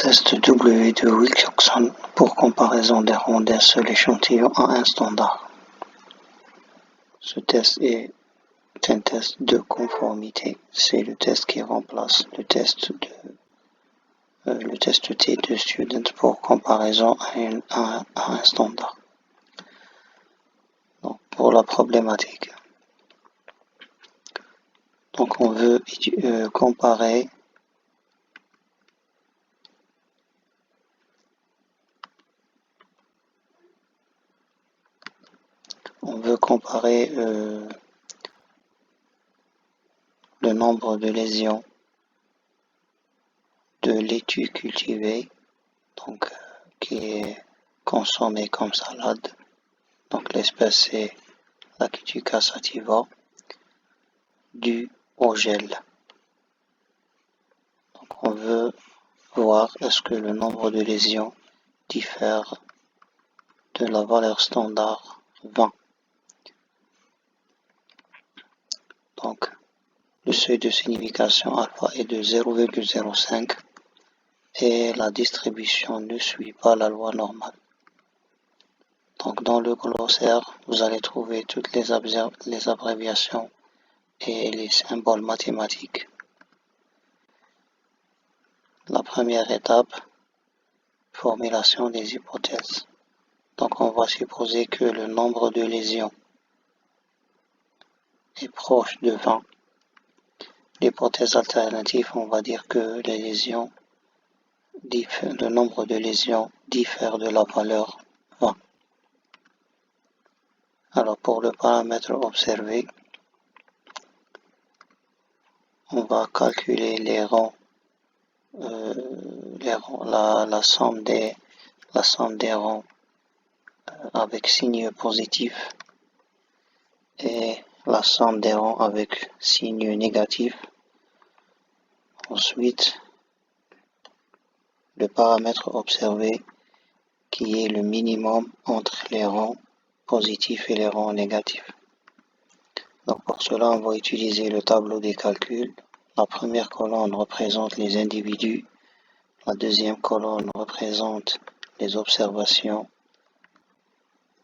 Test W de Wilcoxon pour comparaison des rangs d'un seul échantillon à un standard. Ce test est un test de conformité. C'est le test qui remplace le test T de Student pour comparaison à un standard. Donc, pour la problématique. Donc, on veut comparer le nombre de lésions de laitue cultivée, donc qui est consommée comme salade. Donc l'espèce c'est Lactuca sativa, due au gel. Donc on veut voir est-ce que le nombre de lésions diffère de la valeur standard 20. Donc le seuil de signification alpha est de 0,05 et la distribution ne suit pas la loi normale. Donc dans le glossaire, vous allez trouver toutes les abréviations et les symboles mathématiques. La première étape, formulation des hypothèses. Donc on va supposer que le nombre de lésions est proche de 20. L'hypothèse alternative, on va dire que le nombre de lésions diffère de la valeur 20. Alors pour le paramètre observé, on va calculer les rangs, la somme des rangs avec signe positif et la somme des rangs avec signe négatif. Ensuite, le paramètre observé qui est le minimum entre les rangs positifs et les rangs négatifs. Donc pour cela, on va utiliser le tableau des calculs. La première colonne représente les individus, la deuxième colonne représente les observations,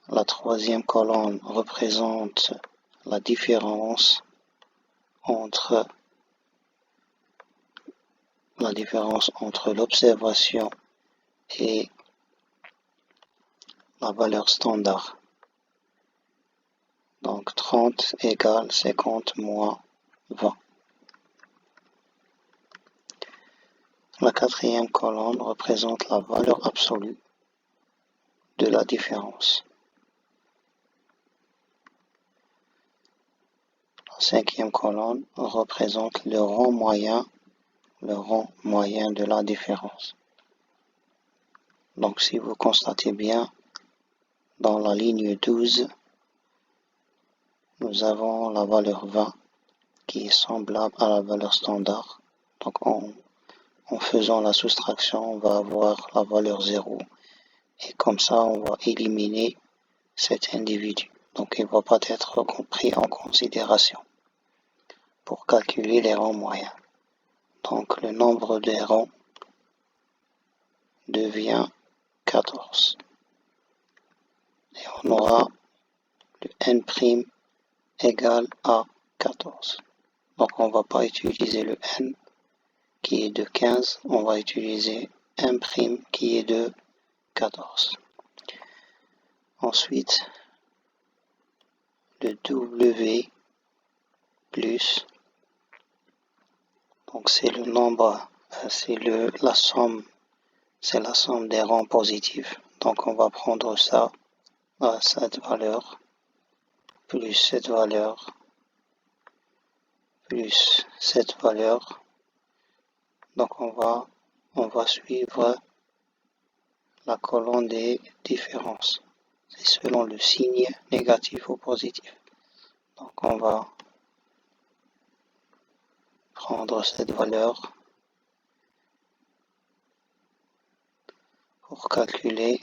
la troisième colonne représente la différence entre l'observation et la valeur standard. Donc 30 égale 50 moins 20. La quatrième colonne représente la valeur absolue de la différence. La cinquième colonne représente le rang moyen de la différence. Donc si vous constatez bien, dans la ligne 12, nous avons la valeur 20 qui est semblable à la valeur standard. Donc en faisant la soustraction, on va avoir la valeur 0. Et comme ça, on va éliminer cet individu. Donc il ne va pas être pris en considération pour calculer les rangs moyens. Donc le nombre des rangs devient 14. Et on aura le n' égale à 14. Donc on ne va pas utiliser le n qui est de 15, on va utiliser n' qui est de 14. Ensuite, le W plus, donc c'est le nombre, c'est la somme des rangs positifs. Donc on va prendre ça à cette valeur, plus cette valeur, plus cette valeur. Donc on va suivre la colonne des différences. C'est selon le signe négatif ou positif. Donc on va prendre cette valeur pour calculer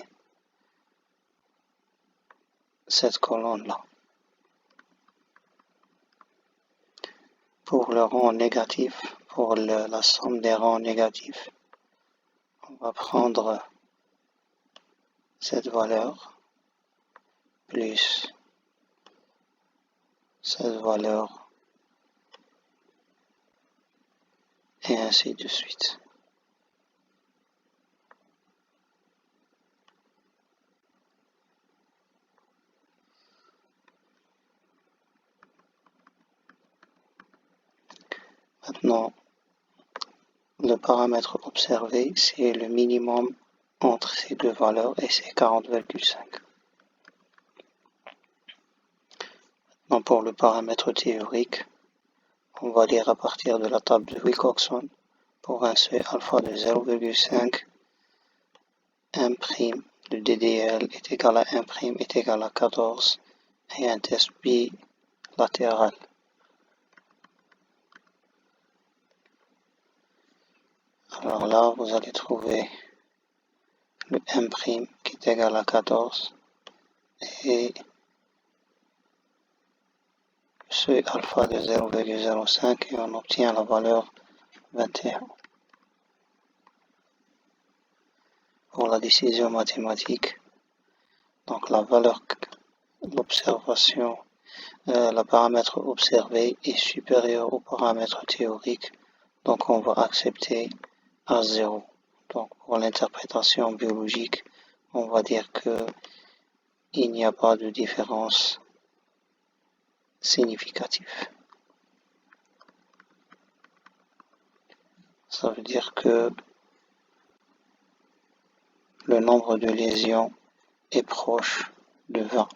cette colonne-là. Pour le rang négatif, pour la somme des rangs négatifs, On va prendre cette valeur plus cette valeur et ainsi de suite. Maintenant, le paramètre observé, c'est le minimum entre ces deux valeurs et c'est 40,5. Maintenant, pour le paramètre théorique, on va lire à partir de la table de Wilcoxon pour un seuil alpha de 0,5, 1' de DDL est égal à 1' est égal à 14 et un test bilatéral. Alors là, vous allez trouver le 1' qui est égal à 14 et le seuil alpha de 0,05 et on obtient la valeur 21. Pour la décision mathématique, donc la valeur, l'observation, le paramètre observé est supérieur au paramètre théorique, donc on va accepter à 0. Donc pour l'interprétation biologique, on va dire que il n'y a pas de différence significative. Ça veut dire que le nombre de lésions est proche de 20.